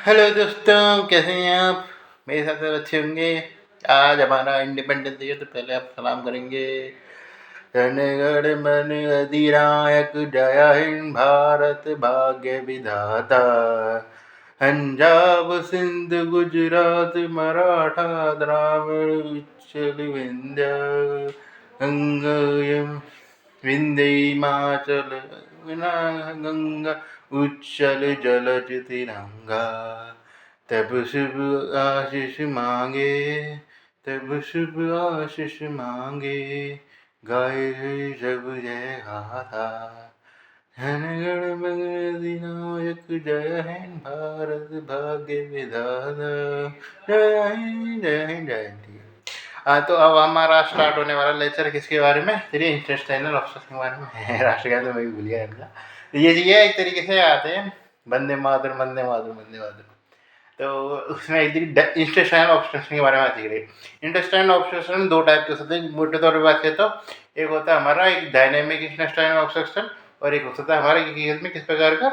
Hello दोस्तों, कैसे हैं आप? मेरे साथ सब अच्छे होंगे। आज हमारा इंडिपेंडेंस डे है तो पहले आप सलाम करेंगे। जन गण मन अधिनायक जय हिंद भारत भाग्य विधाता। पंजाब सिंध गुजरात मराठा द्राविड़ उच्चल विंध्य गंगा विंध्य हिमाचल गंगा उच्चल जलज तिरंगा। तब शुभ आशीष मांगे, तब शुभ आशीष मांगे, गाए जब जय गाथा। धन गण मन अधिनायक जय हिंद भारत भाग्य विधाता। जय हिंद जय हिंद जय हिंद। तो अब हमारा स्टार्ट होने वाला लेक्चर किसके बारे में? चलिए इंटेस्टाइनल ऑप्शंस के बारे में। राष्ट्रगान तो मैं भी भूल गया इनका। तो ये एक तरीके से आते हैं वंदे मातरम वंदे मातरम वंदे मातरम। तो उसमें एक इंटेस्टाइनल ऑब्स्ट्रक्शन के बारे में बात की गई। इंटेस्टाइनल ऑब्स्ट्रक्शन दो टाइप के होते हैं, मोटे तौर पर बात करें तो एक होता है हमारा एक डायनेमिक इंटेस्टाइनल ऑब्स्ट्रक्शन और एक होता है हमारे में किस प्रकार का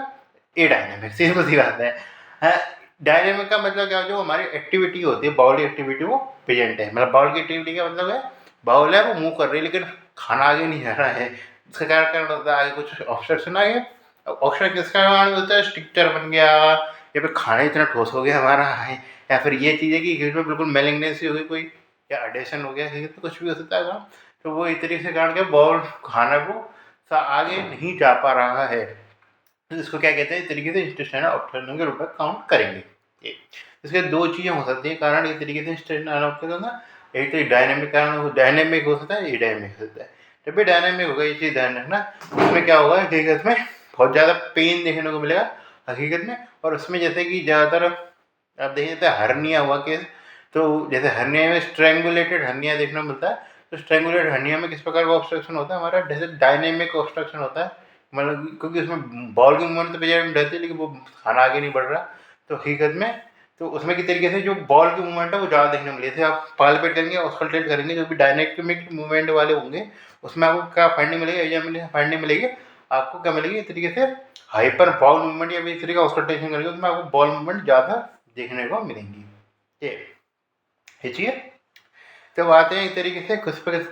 ए डायनेमिक। सीधी बात है। डायनेमिक का मतलब क्या, जो हमारी एक्टिविटी होती है बाउल एक्टिविटी वो प्रेजेंट है। मतलब बाउल की एक्टिविटी का मतलब है बाउल है वो मूव कर रही है लेकिन खाना आगे नहीं जा रहा है। इसका कारण होता है आगे कुछ ऑब्स्ट्रक्शन आ गया। ऑब्स्ट्रक्शन किसका कारण होता है? स्ट्रक्चर बन गया या फिर खाना इतना ठोस हो गया हमारा है, या फिर ये चीज़ है कि इसमें बिल्कुल मेलिग्नेंसी हो गई कोई, या एडेशन हो गया, तो कुछ भी हो सकता है। तो वो इस तरीके से कारण के बाउल खाना को आगे नहीं जा पा रहा है। तो इसको क्या कहते हैं? इस तरीके से इंटेस्टाइनल ऑब्स्ट्रक्शन के रूप में काउंट करेंगे। इसके दो चीज़ें हो सकती हैं कारण इस तरीके से इंटेस्टाइनल ऑब्स्ट्रक्शन का। एक तो डायनेमिक कारण, डायनेमिक हो सकता है, ये डायनेमिक हो सकता है। जब भी डायनेमिक होगा ये चीज़ ध्यान रखना, उसमें क्या होगा हकीकत में बहुत ज़्यादा पेन देखने को मिलेगा हकीकत में। और उसमें जैसे कि ज़्यादातर आप देखिए जैसे हर्निया हुआ केस, तो जैसे हर्निया में स्ट्रेंगुलेटेड हर्निया देखने को मिलता है। तो स्ट्रेंगुलेटेड हर्निया में किस प्रकार का ऑब्स्ट्रक्शन होता है हमारा? जैसे डायनेमिक ऑब्स्ट्रक्शन होता है, मतलब क्योंकि उसमें बॉल की मूवमेंट तो बेचारे रहती है लेकिन वो खाना आगे नहीं बढ़ रहा। तो हकीकत में तो उसमें किस तरीके से जो बॉल की मूवमेंट है वो ज़्यादा देखने को मिली। जैसे आप पालपेट करेंगे ऑस्कल्टेट करेंगे, जो भी डायनेमिक मूवमेंट वाले होंगे उसमें आपको क्या फाइंडिंग मिलेगी? फाइंडिंग मिलेगी आपको क्या मिलेगी? इस तरीके से हाइपर बॉल मूवमेंट या इस तरीके का ऑस्कल्टेशन करेंगे उसमें आपको बॉल मूवमेंट ज़्यादा देखने को मिलेंगी। ये चीज़। तो आते हैं एक तरीके से कुछ पे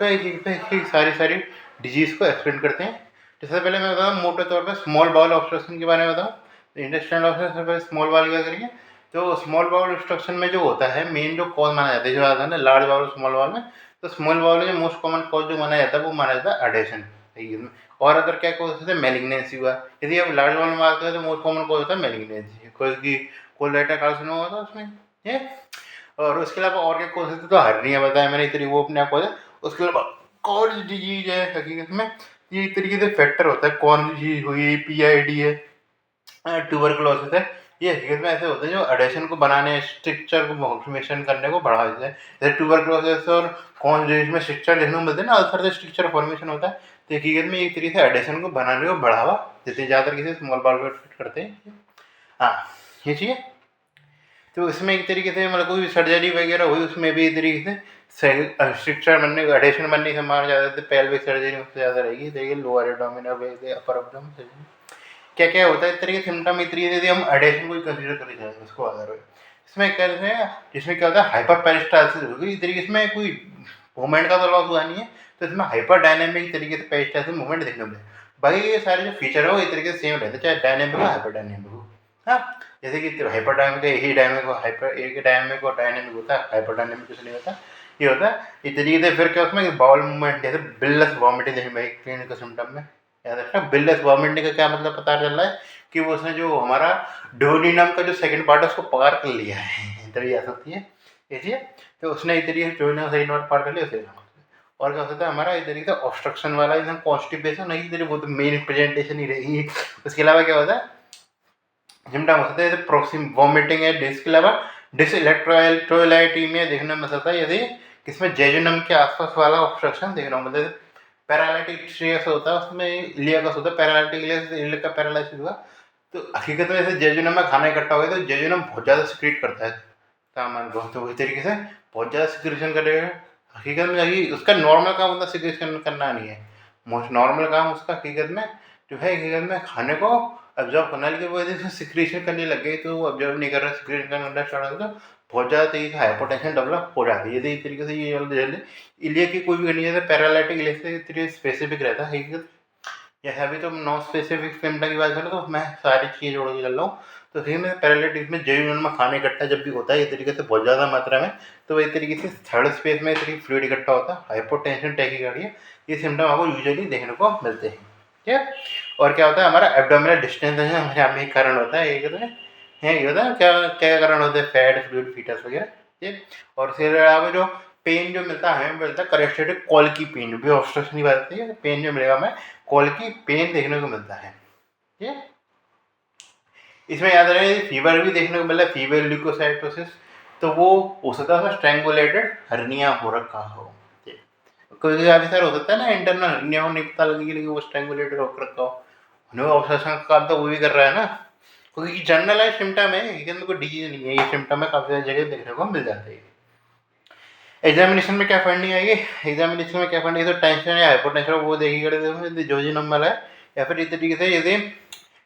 सारी डिजीज़ को एक्सप्लेन करते हैं। जैसे पहले मैं बताऊँ मोटे तौर पर स्मॉल बाउल ऑब्स्ट्रक्शन के बारे में बताऊँ। तो इंटेस्टाइनल ऑब्स्ट्रक्शन पर स्मॉल बाउल क्या करेंगे? तो स्मॉल बाउल ऑब्स्ट्रक्शन में जो होता है मेन जो कॉज माना जाता है, जो आता है ना लार्ज बाउल स्मॉल बाउल में, तो स्मॉल बाउल में जो मोस्ट कॉमन कॉज जो माना जाता है वो माना जाता है एडेशन। और अगर क्या कॉज होता है? मेलिग्नेंसी हुआ। यदि आप लार्ज बाउल में बात करें तो मोस्ट कॉमन कॉज होता है मेलिग्नेंसी, कोई कोलेटा कार्सिनोमा होता है उसमें ये। और उसके अलावा और क्या कॉज होते तो हर्निया बताया मैंने, इतनी वो अपने आप कॉज है। उसके अलावा कौन सी डिजीज है हकीकत में ये एक तरीके से फैक्टर होता है, कौन सी डिजीज हुई, पीआईडी है, ट्यूबरकुलोसिस है, ये हकीकत में ऐसे होते हैं जो एडेशन को बनाने स्ट्रक्चर को फॉर्मेशन करने को बढ़ा देते हैं। जैसे ट्यूबरकुलोसिस और कौन डिजीज में स्ट्रक्चर देखने को मिलते हैं ना, अल्सर से स्ट्रक्चर फॉर्मेशन होता है। तो हकीकत में एक तरीके से एडेशन को बनाने को बढ़ावा देते हैं, ज़्यादातर किसी स्मॉल बाउल को फिट करते हैं। हाँ ये चीज़। तो इसमें एक तरीके से मतलब कोई भी सर्जरी वगैरह हुई उसमें भी एक तरीके से स्ट्रक्चर बनने को एडेशन बनने की संभावना ज़्यादा है। पेल्विक सर्जरी में ज़्यादा रहेगी, देखिए लोअर एब्डोमिनल अपर एब्डोमिनल सर्जरी। क्या क्या होता है इस तरीके के सिम्टम? इस तरीके से यदि हम एडेशन को कंसीडर करें जाए उसको अगर इसमें कहते हैं, जिसमें क्या होता है हाइपर पेरिस्टाल्सिस होगी। इस तरीके से कोई मूवमेंट का तो लॉस हुआ नहीं है, तो इसमें हाइपर डायनेमिक तरीके से पेरिस्टाल्सिस मूवमेंट देखने को मिले। बाकी ये सारे जो फीचर है वो इस तरीके से सेम रहते हैं चाहे डायनेमिक हो हाइपर डायनेमिक हो। हाँ जैसे कि हाइपर डायनेमिक है, यही डायनेमिक हो, हाइपर एक डायनेमिक और डायनेमिक होता है, हाइपर डायनेमिक कुछ नहीं होता। ये होता है इस तरीके से। फिर क्या उसमें बाउल मूवमेंट जैसे बिलस वॉमिटिंग देखने क्लिनिकल सिम्टम में याद रखना। बिलस वॉमिटिंग का क्या मतलब पता चल रहा है कि वो उसने जो हमारा डोनिनम का जो सेकंड पार्ट है उसको पार कर लिया है, तभी आ सकती है ये। तो उसने इस तरीके से डोनिनम सेकंड पार कर लिया उसे। और क्या होता है हमारा इस तरीके से ऑब्स्ट्रक्शन वाला एकदम कॉन्स्टिपेशन नहीं, तरीके वो तो मेन प्रेजेंटेशन ही रहेगी। उसके अलावा क्या होता है सिम्टम हो सकता है जैसे प्रोक्सिम वॉमिटिंग है, इसके अलावा डिसइलेक्ट्रोलाइटीमिया देखने में सकता है यदि किसमें जेजुनम के आसपास वाला ऑब्स्ट्रक्शन देखना मतलब पैरालिटिक स्ट्रेस होता है उसमें इलियाकस होता है, पैरालिटिक इलियक का पैरालिसिस हुआ। तो हकीकत में जैसे जेजुनम में खाना इकट्ठा हो गया तो जेजुनम बहुत ज़्यादा सिक्रीट करता है सामान को, तो इस तरीके से बहुत ज़्यादा सिक्रेशन करेगा। हकीकत में यही उसका नॉर्मल काम होता है, सिक्रेशन करना नहीं है। मोस्ट नॉर्मल काम उसका हकीकत में जो है हकीकत में खाने को ऑब्जर्व करना, लेकिन वो यदि सिक्रीशन करने लग गई तो वो ऑब्जर्व नहीं कर रहा, सिक्रीशन करना स्टार्ट हो गया तो बहुत ज़्यादा तरीके से हाइपोटेंशन डेवलप हो जाती है। यदि इस तरीके से ये जल्दी इलिया की कोई भी कंडीशन है पैरालिटिक इलिया से तरीके स्पेसिफिक रहता है, यह अभी तो नॉन स्पेसिफिक सिम्टम की बात करें तो मैं सारी चीज़ जोड़ के चल रहा हूँ। तो फिर में पैरालिटिक में जेयून में खाना इकट्ठा जब भी होता है इस तरीके से बहुत ज़्यादा मात्रा में, तो इस तरीके से थर्ड स्पेस में तरीके फ्लूइड इकट्ठा होता है, हाइपोटेंशन टैकीकार्डिया, ये सिम्टम आपको यूजुअली देखने को मिलते हैं। ठीक है, और क्या होता है हमारा एब्डोमिनल डिस्टेंस है हमारे यहाँ में कारण होता है, ये कहते हैं ये होता है क्या क्या कारण होता है, फैट फ्लूइड फीटस वगैरह। ठीक है, और फिर आप जो पेन जो मिलता है हमें मिलता है करेस्टेटिक कॉल की पेन, भी ऑब्स्ट्रक्शन की बात है, पेन जो मिलेगा हमें कॉल की पेन देखने को मिलता है। ठीक है, इसमें याद रहे फीवर भी देखने को मिला, फीवर ल्यूकोसाइटोसिस, तो वो हो सकता है स्ट्रैंगुलेटेड हर्निया हो रखा हो। कोई काफ़ी सारा हो सकता है ना इंटरनल हर्निया हो, नहीं पता लगेगी लेकिन वो स्ट्रैंगुलेटेड होकर रखा हो, उन्हें ऑब्सेशन का काम तो वो भी कर रहा है ना, क्योंकि जनरलाइज सिम्टम है, लेकिन कोई डिजीज नहीं है, ये सिम्टम है काफ़ी सारी जगह देखने को मिल जाता है। एग्जामिनेशन में क्या फाइंडिंग आएगी, एग्जामिनेशन में क्या फाइंडिंग, तो टेंशन या हाइपोटेंशन वो देखी जो जी नंबर है, या फिर इस तरीके से यदि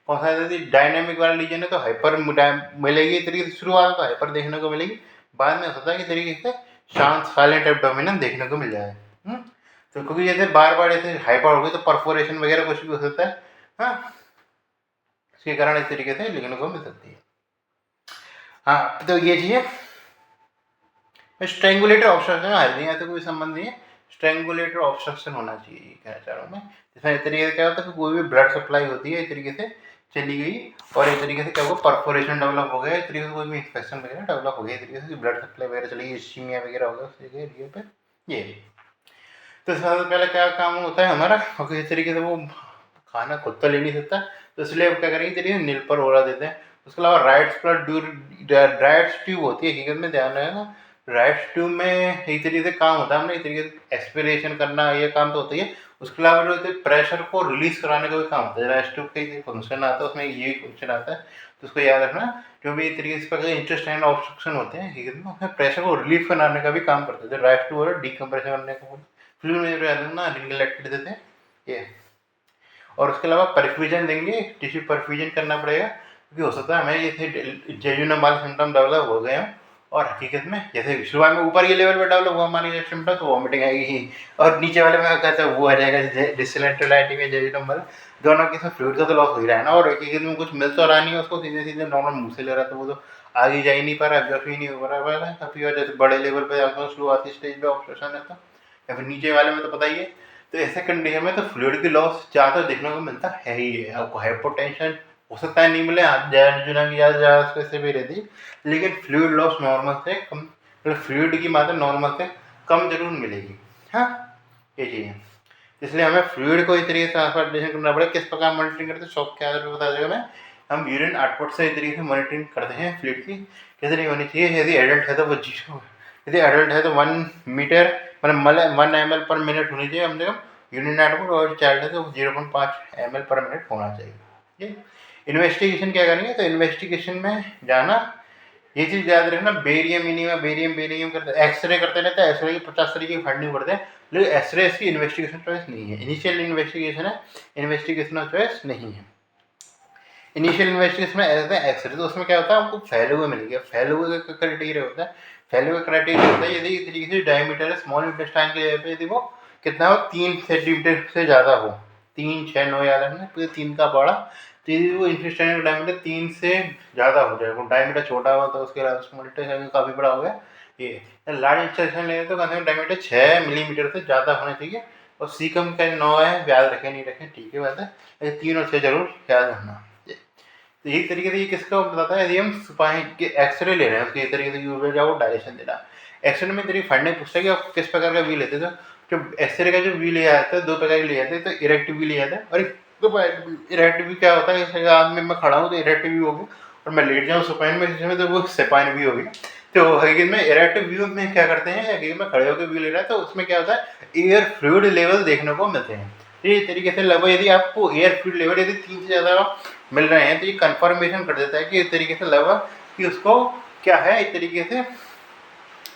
कौन सा यदि डायनेमिक वाला लीजन है तो हाइपर मिलेगी, इस तरीके से शुरुआत तो हाइपर देखने को मिलेगी, बाद में होता है कि तरीके से शांत साइलेंट एब्डोमिनल देखने को मिल जाए। तो क्योंकि जैसे बार बार जैसे हाइपर हो गई तो परफोरेशन वगैरह कुछ भी हो सकता है, हाँ, इसके कारण इस तरीके से लिखने को मिल सकती है। हाँ, तो ये चीज़ स्ट्रेंगुलेटर ऑब्स्ट्रक्शन हर्निया तो कोई संबंध नहीं है, स्ट्रेंगुलेटर ऑब्स्ट्रक्शन होना चाहिए, ये कहना चाह रहा हूँ मैं। जिसमें इस तरीके से क्या होता है कि कोई भी ब्लड सप्लाई होती है इस तरीके से चली गई और इस तरीके से क्या हुआ परफोरेशन डेवलप हो गया, इस तरीके से कोई भी इन्फेक्शन वगैरह डेवलप हो गया, इस तरीके से ब्लड सप्लाई वगैरह चली गई, इस्कीमिया वगैरह हो गया उस तरीके पे ये। तो सबसे पहले क्या काम होता है हमारा, क्योंकि इस तरीके से वो खाना खुद तो ले नहीं सकता, तो इसलिए हम क्या करेंगे तरीके नील पर ओरा देते हैं। उसके अलावा राइट ट्यूब होती है, हकीकत में ध्यान रहे ना, राइट ट्यूब में एक तरीके से काम होता है हमने एक तरीके से एक्सपिरेशन करना, ये काम तो होता ही है। उसके अलावा जो होते हैं प्रेशर को रिलीज कराने का भी काम होता है, राइट ट्यूब का एक फंक्शन आता है, उसमें ये फंक्शन आता है, तो उसको याद रखना। जो भी एक तरीके से इंटेस्टाइनल ऑब्स्ट्रक्शन होते हैं हकीकत में उसमें प्रेशर को रिलीफ कराने का भी काम करते हैं, राइट ट्यूब और डिकम्प्रेशन करने का फ्लूइड में याद रखना रिंगलेक्टेड देते हैं ये। और उसके अलावा परफ्यूजन देंगे, टिश्यू परफ्यूजन करना पड़ेगा, क्योंकि हो सकता है हमें जैसे जेजुनम वाले सिम्टम डेवलप हो गए हों और हकीकत में जैसे शुरुआत में ऊपर के लेवल पर डेवलप हुआ हमारी सिम्टम तो वॉमिटिंग आएगी ही, और नीचे वाले में कहते हैं वो आ जाएगा डिसलेंट्रोलाइटिस में जेजुनम वाला, दोनों के साथ फ्लूइड का तो लॉस हो ही रहा है ना, और हकीकत में कुछ मिल तो रहा नहीं है उसको, सीधे सीधे नॉर्मल मुँह से ले रहा था वो तो आगे जा ही नहीं पा रहा, एब्जॉर्ब ही नहीं हो पा रहा है काफ़ी, और जैसे बड़े लेवल पर जाता हूँ शुरुआती स्टेज पर ऑब्स्ट्रक्शन है तो, या फिर नीचे वाले में तो पता ही है। तो ऐसे कंडीशन में तो फ्लूइड की लॉस ज़्यादा देखने को मिलता है ही है, आपको हाइपोटेंशन हो सकता है नहीं मिले, जुना की ज़्यादा स्पेसिफिक रहती, लेकिन फ्लूइड लॉस नॉर्मल से कम, मतलब फ्लूइड की मात्रा नॉर्मल से कम जरूर मिलेगी। हाँ, ये चीज़ है, इसलिए हमें फ्लूइड को इस तरीके से ट्रांसपोर्टेशन करना पड़ेगा। किस प्रकार मॉनिटरिंग करते हैं शॉप के आधार पर बता देगा मैं, हम यूरिन आउटपुट से इस तरीके से मॉनिटरिंग करते हैं फ्लूइड की किस तरीके होनी चाहिए। यदि एडल्ट है तो वो यदि एडल्ट है तो 1 मीटर मतलब 1 ml पर मिनट होनी चाहिए कम से कम यूरिन आउटपुट, और चाइल्ड है तो 0.5 ml पर मिनट होना चाहिए। ठीक, इन्वेस्टिगेशन क्या करेंगे, तो इन्वेस्टिगेशन में जाना, ये चीज़ याद रखना, बेरियम मिनिमा बेरियम करते एक्सरे करते रहते हैं, एक्सरे की 50 तरीके की फंडिंग पड़ते हैं, लेकिन एक्सरे इसकी इन्वेस्टिगेशन चॉइस नहीं है, इनिशियल इन्वेस्टिगेशन है, इन्वेस्टिगेशन चॉइस नहीं है। इनिशियल इन्वेस्टिगेशन में ऐसा एक्सरे, तो उसमें क्या होता है आपको फैले हुए मिल गया, फैले हुए का क्राइटेरिया होता है, फैले हुए क्राइटेरिया होता है यदि तरीके से डायमीटर है स्मॉल इंटेस्टाइन के जगह पे यदि वो कितना हो 3 सेंटीमीटर से ज़्यादा हो, 3 6 9 याद रखना, तो 3 का बड़ा, तो यदि वो इंटेस्टाइन का डायमीटर 3 से ज़्यादा हो जाए, वो डायमीटर छोटा हुआ तो उसके अलावा स्मॉल इंटेस्टाइन काफ़ी बड़ा हो गया ये, लार्ज इंटेस्टाइन लेंगे तो कम से कम डायमीटर 6 मिलीमीटर से ज़्यादा होना चाहिए, और सी कम का 9 है, याद रखें नहीं रखें ठीक है बात है, लेकिन 3 और 6 जरूर याद रखना। तो एक तरीके से ये किसका बताता है, यदि हम स्पाइन के एक्सरे ले रहे हैं उसके तरीके से यूज जाओ डायरेक्शन देना। एक्सरे में तेरी फंडिंग पूछता है कि आप किस प्रकार का वी लेते थे, जो एक्सरे का जो वी लिया जाता है 2 प्रकार के लिया जाते हैं, तो इरेक्टिव वी लिया जाता है और इरेक्टिव वी क्या होता है, जैसे आज में मैं खड़ा हूँ तो इरेक्टिव वी हो गया, और मैं लेट जाऊँ सुपाइन में तो वो सेपाइन वी हो गया। तो हकीकत में इरेक्टिव व्यू में क्या करते हैं, हकीकत में खड़े होकर व्यू ले रहा है तो उसमें क्या होता है एयर फ्लूइड लेवल देखने को मिलते हैं। ये तरीके से लगभग यदि आपको एयर फ्लूइड लेवल यदि 3 से ज़्यादा मिल रहे हैं तो ये कंफर्मेशन कर देता है कि इस तरीके से लगभग कि उसको क्या है, इस तरीके से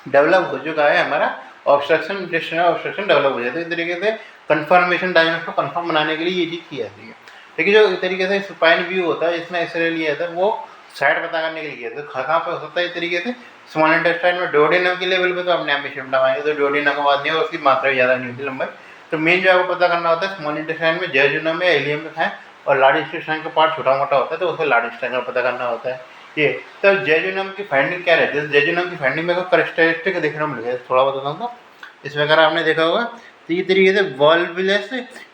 डेवलप हो चुका है हमारा ऑब्स्ट्रक्शन, इंटेस्टाइनल ऑब्स्ट्रक्शन डेवलप हो जाता है। इस तरीके से कंफर्मेशन डायग्नोस को कंफर्म बनाने के लिए ये चीज़ की जाती है। लेकिन जो इस तरीके से सुपाइन व्यू होता है इसमें एक्सरे लिया था वो साइड पता करने के लिए, तो कहाँ पे हो सकता है इस तरीके से स्मॉल इंटेस्टाइन में डोडेनम के लेवल पे तो अपने आप में सिम्टम आएंगे, तो डोडेनम का बात नहीं है, उसकी मात्रा भी ज़्यादा नहीं होती लंबाई। तो मेन जो आपको पता करना होता है स्मॉल इंटेस्टाइन में जेजुनम या इलियम में है, और लार्ज इंटेस्टाइन का पार्ट छोटा मोटा होता है तो उसको लार्ज इंटेस्टाइन का पता करना होता है। ये तो जेजुनम की फाइंडिंग क्या रहती है, जेजुनम की फाइंडिंग में करेक्टरिस्टिक देखने को मिल गया, थोड़ा बताता हूँ। तो इसमें अगर आपने देखा होगा तो ये तरीके से वॉल्वुलस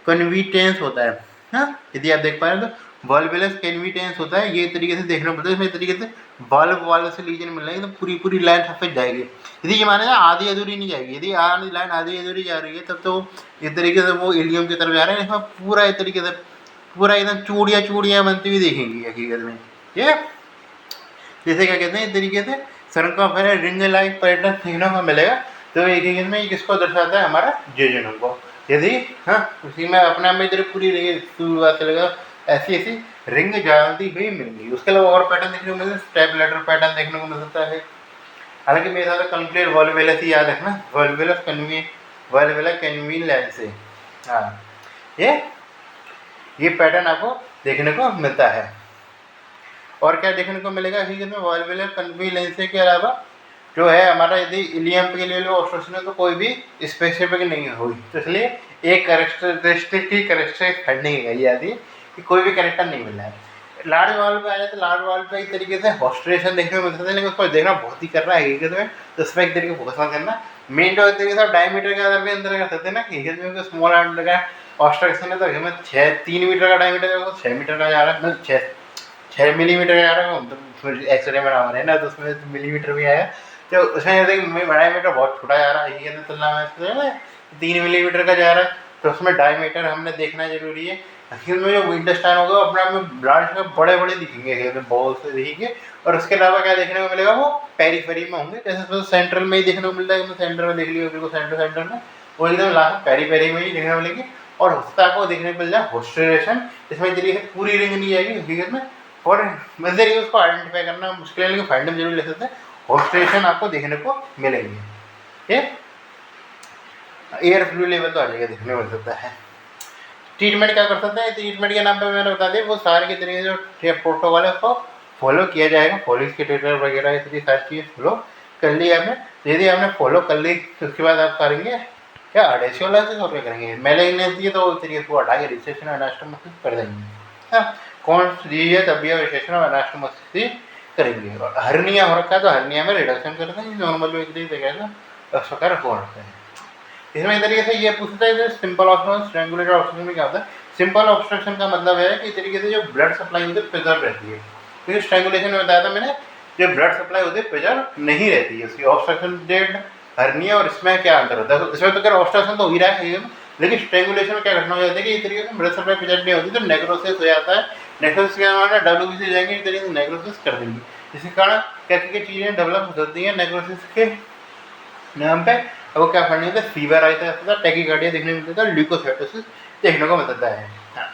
कन्विटेंस होता है, हाँ यदि आप देख पा रहे हैं तो वॉल्वुलस कन्विटेंस होता है, ये तरीके से देखना पड़ता है। इसमें तरीके से वाल्व वाले से लीजन मिल रहा है तो पूरी पूरी लाइन सफेद जाएगी, यदि ये माने ना आधी अधूरी नहीं जाएगी, यदि आधी लाइन आधी अधूरी जा रही है तब तो इस तरीके से वो इलियम की तरफ जा रहे हैं। इसमें पूरा इस तरीके से पूरा एकदम चूड़ियाँ चूड़ियाँ बनती हुई देखेंगी हकीकत में, ये जैसे क्या कहते हैं इस तरीके से सर्कमफेरेंस रिंग लाइक पैटर्न देखने को मिलेगा। तो एक एक में किसको दर्शाता है, हमारा जेजुनम को। यदि हाँ उसी में अपने आप में इधर पूरी शुरुआत से लगा ऐसी ऐसी रिंग जानती हुई मिलेगी। उसके अलावा और पैटर्न देखने को मिलता है, स्टेप लेटर पैटर्न देखने को मिल सकता है। हालांकि मेरे साथ कंप्लीट वॉल्वुलस ही याद रखना, वॉल्वुलस कन्वी वॉल्वुलर कन्वीन लेंस से, हाँ ये पैटर्न आपको देखने को मिलता है। और क्या देखने को मिलेगा हकीकत में वॉल्वुलर कन्वीन लेंस के अलावा जो है हमारा, यदि इलियम के लिए ऑब्स्ट्रक्शन है तो कोई भी स्पेसिफिक नहीं हुई, तो इसलिए एक करेक्टरिस्टिक की करेक्टरिस्टिक फाइंडिंग है याद है कि कोई भी करेक्टर नहीं मिल रहा है। लार्ज वाल पे आ जाए तो लार्ज वाल पे एक तरीके से हॉस्ट्रेशन देखने को मिल सकता है, लेकिन उसको देखना बहुत ही कर रहा है हकीकत में, तो उस पर एक तरीके फोकस मत करना। मेन जो एक तरीके से डायमीटर के आधार पर अंदर कर सकते हैं ना, हकीकत में स्मॉल आर्ट का ऑब्स्ट्रक्शन है तो हमें 3 मीटर का डायमीटर है, 6 मीटर का जा रहा है, 6 मिलीमीटर का जा रहा है, तो एक्सरे में रहा है ना, तो उसमें मिलीमीटर भी आया, तो उसमें डायमीटर बहुत छोटा जा रहा है, ये तुलना में 3 मिलीमीटर का जा रहा है, तो उसमें डायमीटर हमने देखना जरूरी है। आखिर में जो इंटेस्टाइन होगा अपने आप में ब्रांच में बड़े बड़े दिखेंगे, बॉल से दिखेंगे। और उसके अलावा क्या देखने को मिलेगा, वो पेरीफेरी में होंगे, जैसे तो सेंट्रल में ही देखने को मिलता है, तो सेंटर में देख लिया बिल्कुल सेंटर में, वो एकदम लास्ट पेरीफेरी में ही देखने को मिलेगी। और उसका आपको देखने को मिल जाए होस्टेशन, इसमें तरीके से पूरी रिंग नहीं आएगी हकीकत में, और इस तरीके उसको आइडेंटिफाई करना मुश्किल है, लेकिन फाइंड जरूर ले सकते हैं। होस्टेशन आपको देखने को मिलेंगे, ये एयर फ्लू लेवल तो आ जाएगा, देखने को मिल सकता है। ट्रीटमेंट क्या कर सकते हैं, ट्रीटमेंट के नाम पे मैंने बता दिया, वो सारे के तरीके जो प्रोटोकॉल है उसको फॉलो किया जाएगा, पॉलिस के ट्रीटमेंट वगैरह ये सारी चीज़ें फॉलो कर ली आपने। यदि आपने फॉलो कर ली तो उसके बाद आप करेंगे क्या, एडेसियोलाइसिस और क्या करेंगे, मैलिग्नेंसी है तो उस तरीके को हटा के रिसेक्शन और एनास्टोमोसिस कर देंगे। हाँ कौन सी है तब यह विशेषण और एनास्टोमोसिस करेंगे। और हर्निया हो रखा है तो हर्निया में रिडक्शन करते हैं, नॉर्मल व्यक्ति देखेगा प्रकार हो रखा है। इसमें एक तरीके से ये पूछता है सिंपल ऑब्स्ट्रक्शन स्ट्रैंगुलेटेड ऑब्स्ट्रक्शन में क्या होता है। सिंपल ऑब्स्ट्रक्शन का मतलब है कि तरीके से जो ब्लड सप्लाई होती है प्रिजर्व रहती है, क्योंकि स्ट्रैंगुलेशन में बताया था मैंने जो ब्लड सप्लाई होती है प्रिजर्व नहीं रहती है उसकी। ऑब्स्ट्रक्शन डेड हर्निया और इसमें क्या अंतर होता है, इसमें तो क्या ऑब्स्ट्रक्शन तो हो ही रहा है, लेकिन स्ट्रैंगुलेशन में क्या घटना हो जाती है कि इस तरीके से ब्लड सप्लाई प्रिजर्व नहीं होती तो नेक्रोसिस हो जाता है। नेक्रोसिस के मामले WBC जाएंगे इस तरीके से नेक्रोसिस कर देंगे, जिसके कारण क्या क्या चीज़ें डेवलप हो सकती हैं नेक्रोसिस के नाम पे। अब वो क्या पढ़ने होता है, फीवर आता है, टैकीकार्डिया देखने को मिलता है, ल्यूकोसाइटोसिस देखने को मिलता है। हाँ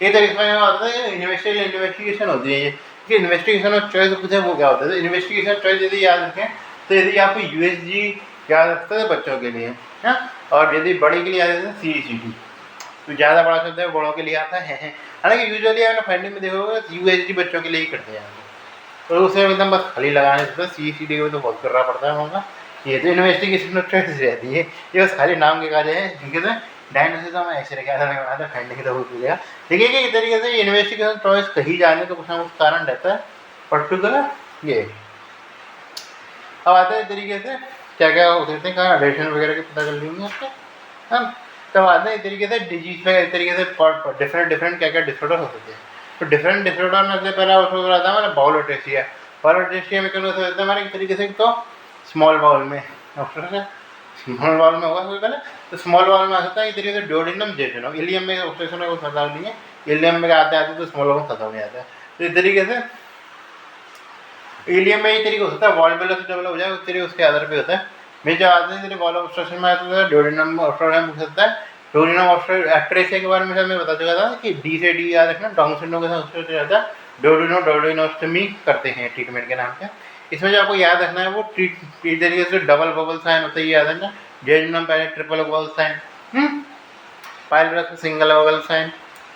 ये तो इसमें आता है इन्वेस्टिगेशन होती है, ये इन्वेस्टिगेशन और चॉइस पूछे वो क्या होता है। तो इन्वेस्टिगेशन चॉइस यदि याद रखें तो यदि आपको USG याद रखता है बच्चों के लिए, हाँ, और यदि बड़े के लिए याद रखते हैं CECD, तो ज़्यादा बड़ा शब्द है बड़ों के लिए आता है। हालांकि यूजुअली आपने फाइंडिंग में देखा होगा USG बच्चों के लिए ही करते हैं, तो उसे एकदम बस खाली लगाने से CECD को तो बहुत करना पड़ता है होगा। ये तो इन्वेस्टिगेशन चॉइस रहती है, ये बस खाली नाम के काज है, जिनके तो डायग्नोसिस में एक्सरे क्या था बना था फाइंडिंग तो हो गया। देखिए कि इस तरीके से इन्वेस्टिगेशन चॉइस कहीं जाने तो कुछ ना कुछ कारण रहता है पर्टिकुलर। ये अब आते हैं तरीके से क्या क्या हो सकते हैं, कहाँ रेडिएशन वगैरह के पता कर लेंगे उसके हम। तब आते हैं तरीके से डिजीज में एक तरीके से डिफरेंट क्या क्या डिसऑर्डर हो सकते हैं। तो डिफरेंट डिसऑर्डर में से पहला आता है हमारा बाउलोट्रेसिया। बाउलोट्रेसिया में क्या हो सकता है हमारे एक तरीके से, तो स्मॉल बाउल में स्मॉल बाउल में होगा सबसे पहले, तो स्मॉल बाउल में आ सकता है इस तरीके से डोडेनम जेजुनम। इलियम में ऑब्स्ट्रक्शन है वो खत्म नहीं है, इलियम में आते आते तो स्मॉल बाउल खत्म हो जाता है। तो इस तरीके से इलियम में ये तरीके हो सकता है वॉल्वुलर से डेवलप हो जाए, उस तरीके उसके आधार पे होता है। मैं जो आते हैं वॉल ऑब्स्ट्रक्शन में आता है डोडेनम ऑब्स्ट्रक्शन हो सकता है। डोडेनम ऑब्स्ट्रक्शन के बारे में मैं बता चुका था कि D से D याद रखना, डाउन सिंड्रोम के साथ रहता है डोडेनोस्टमी करते हैं ट्रीटमेंट के नाम पे। इसमें जो आपको याद रखना है वो तरीके से डबल बबल साइन होता है, याद रखना। जेजुनम पहले triple bubble sign, pylorus single bubble sign,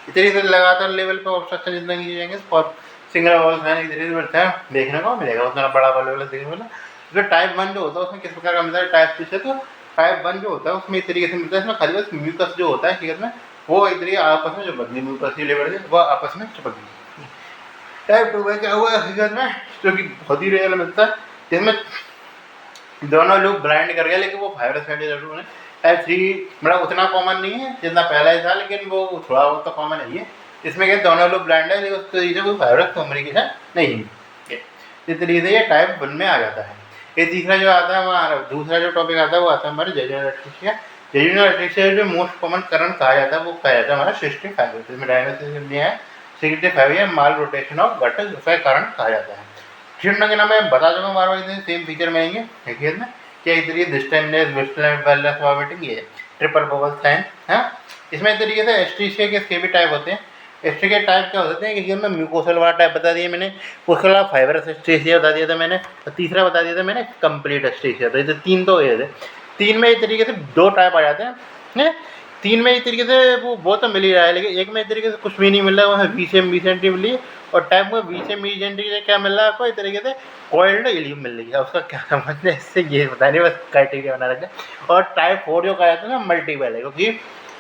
इस तरीके से लगातार लेवल पे ऑब्स्ट्रक्शन जितना नीचे जाएंगे और सिंगल वॉल फैन इस तरीके से बढ़ता है, देखने को मिलेगा उतना बड़ा वाला देखने वाला। जो टाइप 1 जो होता है उसमें किस प्रकार का मिलता है टाइप 2 से, तो टाइप 1 जो होता है उसमें इस तरीके से मिलता है, इसमें खाली बस म्यूकस जो होता है ठीक है वो इस तरीके आपस में चिपक गई, म्यूकस की लेवल वो आपस में चिपक गई। टाइप 2 में क्या हुआ हकीकत में, जो कि बहुत ही रेयर मिलता है, जिसमें दोनों लोग ब्लाइंड कर गए लेकिन वो वायरस फैले जरूर है। टाइप 3 मतलब उतना कॉमन नहीं है जितना पहला ही था, लेकिन वो थोड़ा बहुत तो कॉमन है। इसमें क्या दोनों लोग ब्लाइंड है लेकिन उसके तरीके से कोई वायरस कम्युनिकेशन नहीं है, इस तरीके से ये टाइप 1 में आ जाता है। ये तीसरा जो आता है हमारा दूसरा जो टॉपिक आता है वो आता है हमारे जेजुनल एट्रिशिया। जेजुनल एट्रिशिया जो मोस्ट कॉमन करंट कहा जाता है वो कहा जाता है हमारा 65, जिसमें डायग्नोसिस में है 65 या माल रोटेशन ऑफ गट दूसरा कारण कहा जाता है। ट्रीटमेंट के नाम मैं बता दूंगा हमारा इतने सेम फीचर मिलेंगे देखिए में क्या इस तरीके डिस्टेंस वेलनेस वॉमिटिंग ये ट्रिपल बबल साइन है। इसमें इस तरीके से एस्ट्रीशिया के भी टाइप होते हैं। एस्ट्री के टाइप क्या होते हैं कि में म्यूकोसल वाला टाइप बता दिया मैंने, उसके अलावा फाइबरस एस्ट्रीशिया बता दिया था मैंने, और तीसरा बता दिया था मैंने कंप्लीट एस्ट्रीशिया। तो ये तीन तो ये थे, तीन में इस तरीके से दो टाइप आ जाते हैं। तीन में इस तरीके से वो तो मिल ही रहा है, लेकिन एक में इस तरीके से कुछ भी नहीं मिल रहा है, वो है वीसीएम मीसेंट्री मिली, और टाइप में वीसीएम मीसेंट्री से क्या मिल रहा है आपको इस तरीके से कॉइल्ड इलियम मिल रही है। उसका क्या समझ है इससे ये बता नहीं, बस क्राइटेरिया बना रखा है। और टाइप 4 जो कहा जाता है ना मल्टीपल है, क्योंकि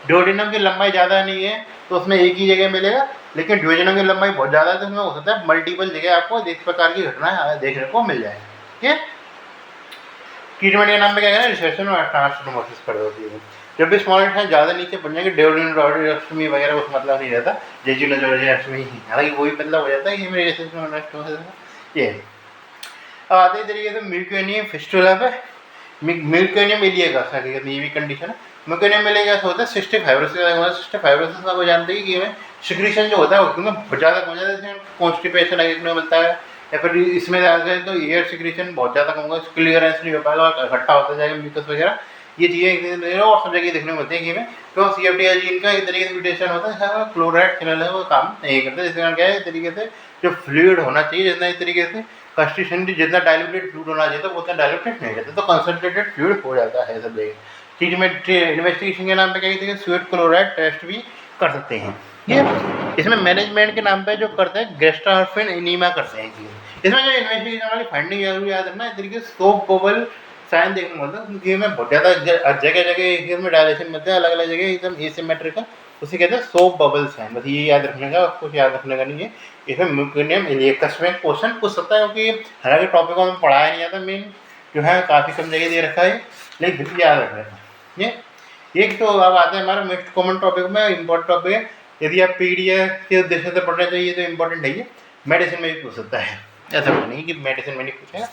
ड्यूडेनम की लंबाई ज़्यादा नहीं है तो उसमें एक ही जगह मिलेगा, लेकिन ड्यूडेनम की लंबाई बहुत ज़्यादा है तो उसमें हो सकता है मल्टीपल जगह आपको इस प्रकार की घटनाएं देखने को मिल जाए। ठीक है, ट्रीटमेंट के नाम में क्या है रिसेशन और ट्रांसफॉर्मोसिस कर होती है। जब भी स्मॉल है ज़्यादा नीचे बन जाएंगे डेवलपमेंट वगैरह कुछ मतलब नहीं रहता, जेजुनोजोरेक्टमी हालांकि वही मतलब हो जाता है कि मेरे रिसेशन ये। अब आते ही तरीके से म्यूकोनियम फिस्टुला पे, म्यूकोनियम इलियगा ये भी कंडीशन है। म्यूकोनियम इलियगा होता है सिस्टिक फाइब्रोसिस। सिस्टिक फाइब्रोसिस का वो जानते हैं कि में सिक्रीशन जो होता है उसमें बहुत ज़्यादा हो जाता है, कॉन्स्टिपेशन देखने को मिलता है, या फिर इसमें आ जाए तो एयर सिक्रीशन बहुत ज़्यादा कम होगा, क्लियरेंस नहीं हो पाएगा और इकट्ठा होता जाएगा म्यूकस वगैरह। ये चीज़ें और सब जगह देखने को मिलती है कि में तो CFTR जीन का एक तरीके से म्यूटेशन होता है, क्लोराइड चैनल है वो काम नहीं करता, जिसके कारण क्या है इस तरीके से जो फ्लूइड होना चाहिए जितना इस तरीके से कंस्टिट्यूशन जितना डाइल्यूटेड फ्लूइड होना चाहिए तो वो उतना डाइल्यूटेड नहीं रहता, तो कंसनट्रेटेड फ्लूइड हो जाता है सब जगह। ट्रीटमेंट इन्वेस्टिगेशन के नाम पे क्या कहते हैं स्वीट क्लोराइड टेस्ट भी कर सकते हैं। ये इसमें मैनेजमेंट के नाम पे जो करते हैं गेस्ट्राफिन एनीमिया करते हैं। इसमें जो इन्वेस्टिगेशन वाली फाइंडिंग जरूर याद रखना, इस तरीके से सोप बबल साइन देखने को मिलता है, क्योंकि में बहुत ज़्यादा जगह जगह में डायलेशन मिलता है, अलग अलग जगह एकदम एसिमेट्रिकल, उसे कहते हैं सोप बबल साइन। बस ये याद रखने का, कुछ याद रखने का नहीं है। इसमें म्यूकोनियम इलियकस में क्वेश्चन पूछ सकता है, क्योंकि हालांकि टॉपिक में पढ़ाया नहीं जाता, मेन जो है काफ़ी कम जगह दे रखा है, लेकिन फिर याद रखना है ये। एक तो अब आते हैं हमारा मोस्ट कॉमन टॉपिक में, इम्पोर्टेंट टॉपिक है, यदि आप पीडीएफ के उद्देश्य से पढ़ना चाहिए तो इम्पोर्टेंट है, ये मेडिसिन में भी पूछ सकता है। ऐसा कुछ नहीं कि मेडिसिन में नहीं पूछेगा,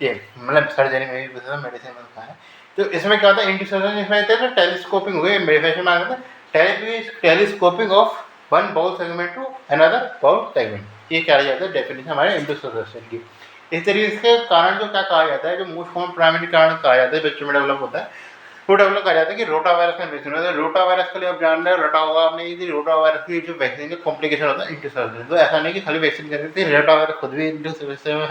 ये मतलब सर्जरी में भी पूछ सकता है, मेडिसिन में कहा है। तो इसमें क्या होता है इंटीसर्जन, इसमें कहते हैं टेलीस्कोपिंग हो गई, मेडिफिकेशन में आता है telescoping of one bowel segment to another bowel segment, ये क्या जाता है डेफिनेशन हमारे इंटीसर्जन की। इस तरीके के कारण जो क्या कहा जाता है, जो मोस्ट कॉमन प्राइमरी कारण कहा जाता है बच्चों में डेवलप होता है, वो डेवलप कहा जाता है कि रोटा वायरस का इन्फेक्शन होता है। रोटा वायरस के लिए आप जान रहे हो, रटा होगा आपने, ये रोटा वायरस की जो वैक्सीन का कॉम्प्लिकेशन होता है इंटीसर्जन। तो ऐसा नहीं कि खाली वैक्सीन कर सकते, रोटा वायरस खुद भी इंटीसर्जन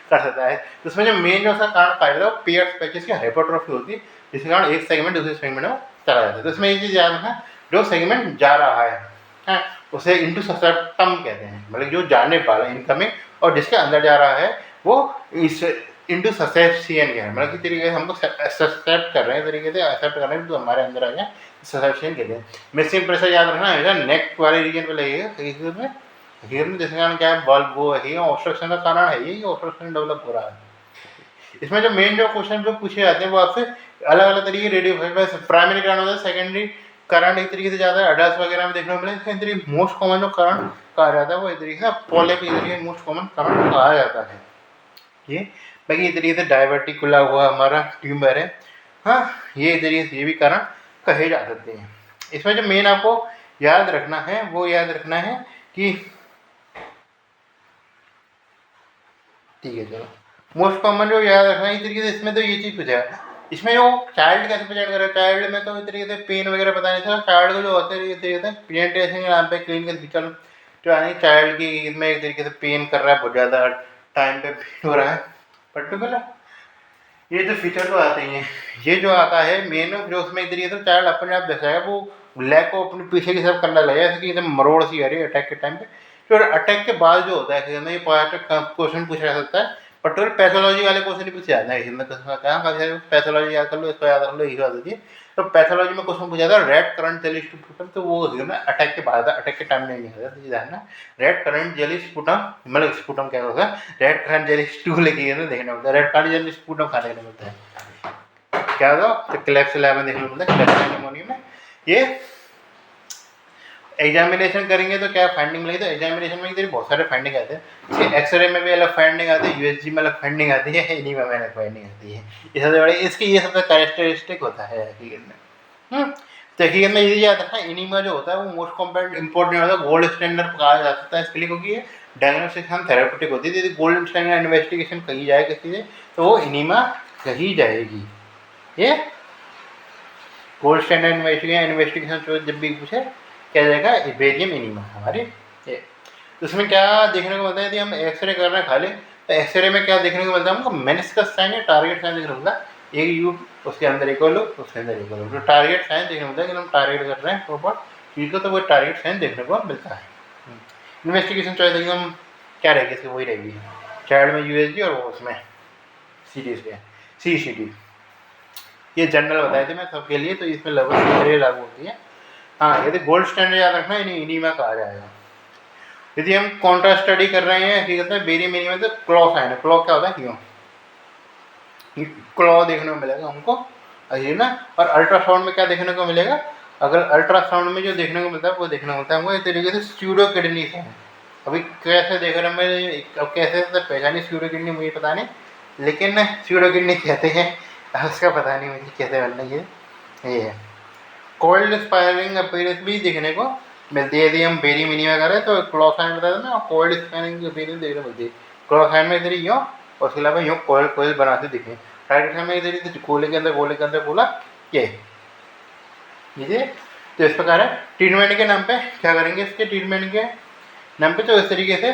कर सकता है। तो उसमें जो मेन जो उसका कारण पाया जाता है वो पेयर्स पैचेस की हाइपरट्रॉफी होती है, जिसके कारण एक सेगमेंट दूसरे सेगमेंट में चला जाता है। तो इसमें ये चीज़ याद रखना, जो सेगमेंट जा रहा है उसे इंटरसेप्टम कहते हैं, मतलब जो जाने वाला इनकमिंग, और जिसके अंदर जा रहा है वो इस इंटू ससेप्शियन क्या है, मतलब किस तरीके से हम लोग एक्सेप्ट कर रहे हैं, तरीके से एक्सेप्ट कर रहे हैं तो हमारे अंदर आ गया, ससेप्शियन कहते हैं। मिसिंग प्रेशर याद रखना है, नेक वाले रीजन पे लगेगा में, जिसके कारण क्या है बल्ब वो है, ऑब्स्ट्रक्शन का कारण है, ये ऑब्स्ट्रक्शन डेवलप हो रहा है। इसमें जो मेन जो क्वेश्चन जो पूछे जाते हैं वो आपसे अलग अलग तरीके रेडियो प्राइमरी कारण होता है, सेकेंडरी कारण एक तरीके से ज़्यादा है, अडल्ट वगैरह में देखने को मिले। मोस्ट कॉमन जो कारण कहा जाता है वो इस तरीके से पॉलिप, इस तरीके मोस्ट कॉमन कारण कहा जाता है ये। बाकी इस तरीके से डायवर्टिकुला हुआ हमारा ट्यूमर है, हाँ ये इस तरीके से ये भी कारण कहे जा सकते हैं। इसमें जो मेन आपको याद रखना है वो याद रखना है कि ठीक है चलो, मोस्ट कॉमन जो याद रखना है इस तरीके से, इसमें तो ये चीज़ पूछा है। इसमें जो चाइल्ड कैसे प्रेजेंट कर रहा है, चाइल्ड में तो इस तरीके से पेन वगैरह पता नहीं था, चाइल्ड को जो होता है इस तरीके से प्रेजेंटेशन के नाम पे क्लिनिकल पिक्चर जो यानी चाइल्ड की इसमें एक तरीके से पेन कर रहा है, बहुत ज़्यादा टाइम पे पेन हो रहा है पर्टिकुलर, ये तो फीचर तो आते ही हैं। ये जो आता है मेन, जो उसमें एक तरीके से चाइल्ड अपने आप दर्शाएगा, वो लेग को अपने पीछे की तरफ करने लगेगा, जैसे कि एकदम मरोड़ सी आ रही है अटैक के टाइम पे। तो अटैक के बाद जो होता है कि ये क्वेश्चन पूछा जा सकता है, पर्टिकुलर पैथोलॉजी वाले क्वेश्चन ही पूछे जाते हैं। इसमें कहा पैथोलॉजी याद कर लो, इसको याद कर लो, यही बात होती है। तो पैथोलॉजी में क्वेश्चन पूछा जाता है रेड करंट जेली स्पुटम, तो वो ना अटैक के बाद, अटैक के टाइम नहीं होता, तो ध्यान ना। रेड करंट जेली स्पुटम, मतलब स्पुटम क्या होगा, रेड करंट जेली स्टू लेके देखना होता है, रेड करंट जेली स्पुटम खाने का मिलता है। क्या होगा, तो क्लैप्स लैब में देखने को मिलता है, क्लैप्स निमोनिया में। ये एग्जामिनेशन करेंगे तो क्या फाइंडिंग मिलेगी, तो एग्जामिनेशन में इधर बहुत सारे फाइंडिंग आते हैं। एक्सरे में भी अलग फाइंडिंग आती है, यूएसजी में अलग फाइंडिंग आती है, एनीमा में अलग फाइंडिंग आती है। ये सबसे बड़ी इसकी, ये सबसे कैरेक्टरिस्टिक होता है हकीकत में। तो हकीकत में ये याद रखना, एनीमा जो होता है वो मोस्ट कॉम्पेंट इंपॉर्टेंट होता है, गोल्ड स्टैंडर्ड कहा जा सकता है इसके लिए, क्योंकि ये डायग्नोस्टिक एंड थेरेपेटिक होती है। यदि गोल्ड स्टैंडर्ड इन्वेस्टिगेशन कही जाए किसी से, तो वो एनीमा कही जाएगी। ये गोल्ड स्टैंडर्ड इन्वेस्टिगेशन जब भी पूछे क्या जाएगा, बेरियम एनीमा हमारे। ये तो उसमें क्या देखने को मिलता है, यदि हम एक्सरे कर रहे हैं खाली, तो एक्सरे में क्या देखने को मिलता है हमको, मेनिस्कस साइन या टारगेट साइन देखने को मिलता है। एक यू उसके अंदर एक लो, उसके अंदर एक लो, तो टारगेट साइन देखने को मिलता है कि हम टारगेट कर रहे हैं प्रॉपर चीज़ को, तो वो टारगेट साइन देखने को मिलता है। इन्वेस्टिगेशन चॉइस एकदम क्या रहेगी इसकी, वही रहेगी चाइल्ड में यूएसजी, और वो उसमें सीरीज में CCT। ये जनरल बताए थे मैं सबके लिए, तो इसमें लगभग लागू होती है। हाँ, यदि गोल्ड स्टैंडर्ड याद रखना, इन्हीं इनीमा कहा जाएगा। यदि हम कॉन्ट्रास्ट स्टडी कर रहे हैं, ठीक है, बेरियम एनीमा, तो क्लॉ साइन है। क्लॉ क्या होता है, क्यों क्लॉ देखने को मिलेगा हमको, अरे ना। और अल्ट्रासाउंड में क्या देखने को मिलेगा, अगर अल्ट्रासाउंड में जो देखने को मिलता है वो देखने को मिलता है हमको इस तरीके से स्यूडो किडनी है। अभी कैसे देख रहे हैं मैं, अब कैसे पहचानी स्यूडो किडनी मुझे पता नहीं, लेकिन स्यूडो किडनी कहते हैं, उसका पता नहीं मुझे कैसे बनना ये है। कोल्ड स्पायरिंग अपीयरेंस भी देखने को मिलती है। यदि हम बेरियम एनीमा करें तो क्लोसाइन बताया था ना, कोल्ड स्पायरिंग अपीयरेंस देखने को मिलती है। क्लोसाइन में इधर यूँ, और उसके अलावा यूँ कोयल कोयल बनाते दिखे। टारगेट में इधर गोले के अंदर बोला ये तो इस प्रकार है। ट्रीटमेंट के नाम पे क्या करेंगे, इसके ट्रीटमेंट के नाम पे तो इस तरीके से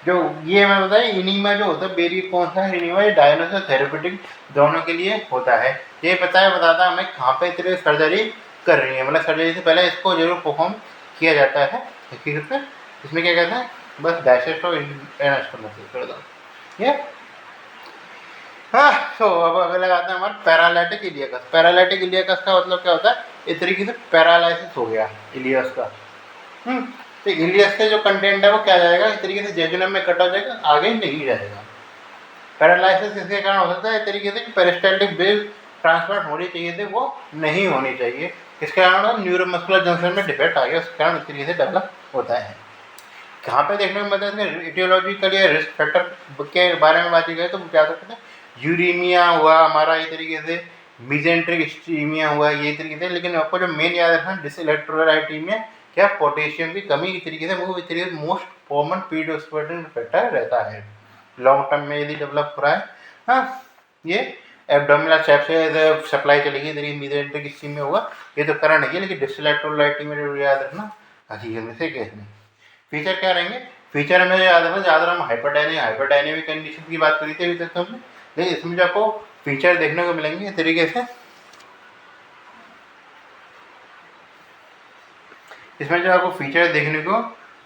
जो ये मैं बताया, इनीमा जो होता है बेरी कौन सा है, इनीमा ये डायग्नोसिस थेरेपेटिक दोनों के लिए होता है। ये बताता हमें कहाँ पे इतनी सर्जरी कर रही है, मतलब सर्जरी से पहले इसको जरूर परफॉर्म किया जाता है हकीकत में। इसमें क्या कहते हैं, बस डायसेस्ट और कर दो ये। हाँ, तो अब अगला आता है हमारा पैरालिटिक इलियकस। पैरालिटिक इलियकस का मतलब क्या होता है, इस तरीके से पैरालिसिस हो गया इलियस का। तो इलियस का जो कंटेंट है वो क्या जाएगा, इस तरीके से जेजुनम में कट हो जाएगा, आगे नहीं जाएगा। पैरालिसिस किसके कारण हो सकता है, इस तरीके से पेरिस्टाल्टिक वेव ट्रांसफर होनी चाहिए थे, वो नहीं होनी चाहिए। इसके कारण न्यूरोमस्कुलर जंक्शन में डिफेक्ट आ गया, उसके कारण इस तरीके से डेवलप होता है। कहाँ पे देखने को मिलता है, इटियोलॉजिकल या रिस्क फैक्टर के बारे में बात की गई तो क्या सकते हैं, यूरीमिया हुआ हमारा, ये तरीके से मिजेंट्रिक स्टीमिया हुआ, ये तरीके से। लेकिन आपको जो मेन याद रखना, डिसइलेक्ट्रोलाइटीमिया क्या, पोटेशियम की कमी की तरीके से, वो इस तरीके से मोस्ट कॉमन पीडोस्पर्टिन फैक्टर रहता है लॉन्ग टर्म में यदि डेवलप हो रहा है। हाँ, ये एब्डोमिनल सेप से सप्लाई चलेगी, इधर मिजेंट्रिक स्टीमिया होगा, ये तो करंट है। लेकिन डिसइलेक्ट्रोलाइटीमिया जो याद रखना हकीकत में से केस नहीं। फीचर क्या रहेंगे, फीचर में याद रखना, ज़्यादा हम हाइपरडायनेमिक कंडीशन की बात करी थी अभी तक हमने, लेकिन इसमें जो आपको फीचर देखने को मिलेंगे इस तरीके से, इसमें जो आपको फीचर देखने को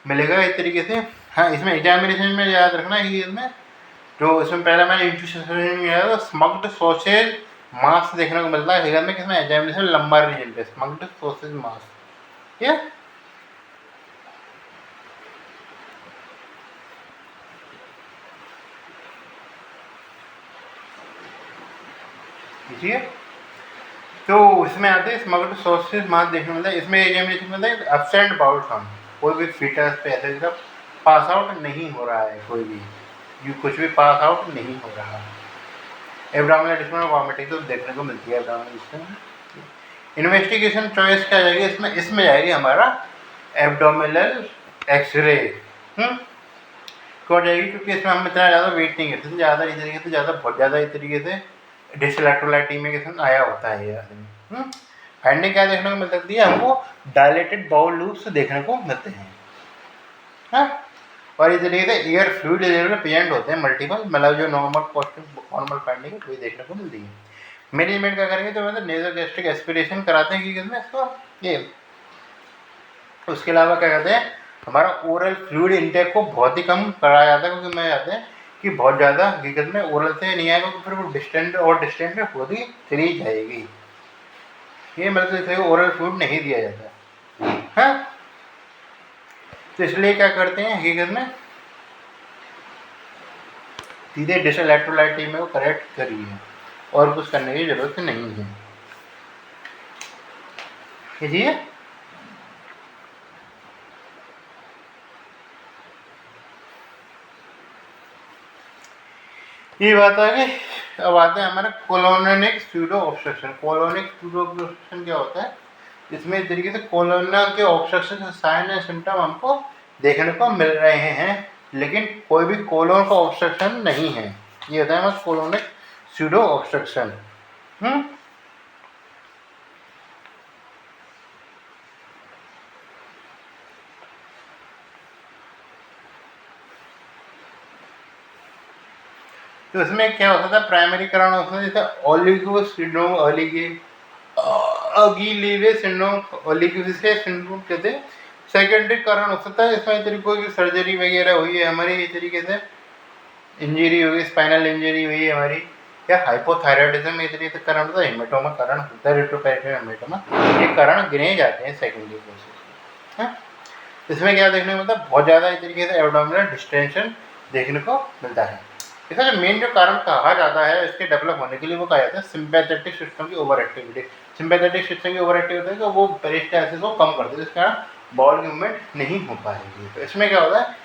मिलेगा इस तरीके से। हाँ, इसमें एग्जामिनेशन में याद रखना है कि इसमें जो इसमें पहले मैंने इंट्रोडक्शन स्मग्ड सॉसेज मास देखने को मिलता है में, किसमें एग्जामिनेशन लंबा रीजन पे स्मग्ड सॉसेज मास। ये देखिए, तो इसमें आते हैं स्मग्ड सॉसेज मास देखने को मिलता है। इसमें एग्जामिनेशन में मिलता है एब्सेंट बाउल फ्रॉम, कोई भी फीटस पे ऐसे जब पास आउट नहीं हो रहा है, कोई भी कुछ भी पास आउट नहीं हो रहा। एब्डोमिनल डिस्टर्बेंस और वॉमिटिंग तो देखने को मिलती है एब्डोमिनल डिस्टर्बेंस। इन्वेस्टिगेशन चॉइस क्या जाएगी इसमें जाएगी हमारा एब्डोमिनल एक्सरे। क्यों जाएगी, क्योंकि इसमें हम इतना ज़्यादा वेट नहीं करते, ज़्यादा इस तरीके से बहुत ज़्यादा इस तरीके से डिसइलेक्ट्रोलाइटीमिया के साथ आया होता है ये आदमी। फाइंडिंग क्या देखने को मिल सकती है, हमको डायलेटेड बाउल लूप्स देखने को मिलते हैं। हाँ, और इस तरीके से एयर फ्लूइड लेवल में पेशेंट होते हैं मल्टीपल, मतलब जो नॉर्मल नॉर्मल फाइंडिंग वही देखने को मिलती है। मैनेजमेंट क्या करेंगे तो मतलब नेजो गैस्ट्रिक एस्पिरेशन कराते हैं कि में इसको ये। उसके अलावा क्या कहते हैं हमारा ओरल फ्लूइड इंटेक को बहुत ही कम कराया जाता है, क्योंकि मैं जाते हैं कि बहुत ज़्यादा हकीकत में ओरल से नहीं आएगा तो फिर वो डिस्टेंट में होती चली जाएगी। ये मतलब इसे ओरल फ्लूइड नहीं दिया जाता है। हाँ, तो इसलिए क्या करते हैं हकीकत में सीधे डिश इलेक्ट्रोलाइट में वो करेक्ट करिए और कुछ करने की ज़रूरत नहीं है। कीजिए। ये बात आ गई। अब आते हैं हमारे colonic pseudo obstruction. Colonic pseudo obstruction क्या होता है? इसमें इस तरीके से कोलोना के ऑब्स्ट्रक्शन के साइन एंड सिम्टम हमको देखने को मिल रहे हैं, लेकिन कोई भी कोलोन का ऑब्स्ट्रक्शन नहीं है। ये होता है हमारा कोलोनिक स्यूडो ऑब्स्ट्रक्शन। तो इसमें क्या होता था? प्राइमरी कारण होता था जैसे ओलिगो सिंड्रोम, अगीलीवे सिंड्रोम, ओलिगोविसे सिंड्रोम कहते हैं। सेकेंडरी कारण हो सकता है इसमें तरीकों की सर्जरी वगैरह हुई है हमारी, इस तरीके से इंजरी हुई, स्पाइनल इंजरी हुई है हमारी, या हाइपोथायराइडिज्म इस तरीके से कारण होता है, हेमेटोमा कारण होता है, रेट्रोपेरिटोनियल हेमेटोमा, ये कारण गिने जाते हैं सेकेंडरी कोर्सेज। हाँ, इसमें क्या देखने को मिलता है? बहुत ज़्यादा इस तरीके से एब्डोमिनल डिस्टेंशन देखने को मिलता है। इसका जो मेन जो कारण कहा जाता है इसके डेवलप होने के लिए वो कहा जाता है सिंपैथेटिक सिस्टम की ओवर एक्टिविटी। सिंपैथेटिक सिस्टम की ओवर एक्टिविटी है तो वो पेरिस्टाल्सिस को कम कर देती है, जिस कारण बॉल की मूवमेंट नहीं हो पाएगी। तो इसमें क्या होता है?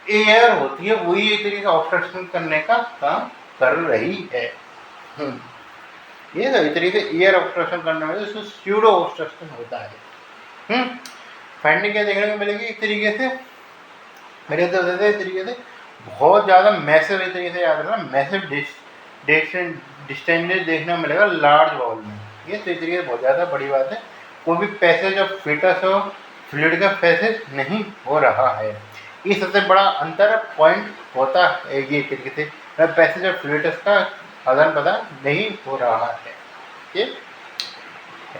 एयर होती है वही एक तरीके से ऑब्स्ट्रक्शन करने का काम कर रही है। ये सही तरीके से एयर ऑब्स्ट्रक्शन करने वाले इसको स्यूडो ऑब्स्ट्रक्शन होता है। फाइंडिंग क्या देखने को मिलेगी? एक तरीके से मेरे तो इस तरीके से बहुत ज़्यादा मैसिव, एक तरीके से याद रखना, मैसिव डिस्टेंस देखने को मिलेगा लार्ज वॉल में। ये तो एक तरीके से बहुत ज़्यादा बड़ी बात है। कोई भी पैसेज ऑफ फीटस हो, फ्लूइड का पैसेज नहीं हो रहा है, ये सबसे बड़ा अंतर पॉइंट होता है। ये तरीके से पैसेज ऑफ फ्लूइड्स का आदान प्रदान नहीं हो रहा है। ये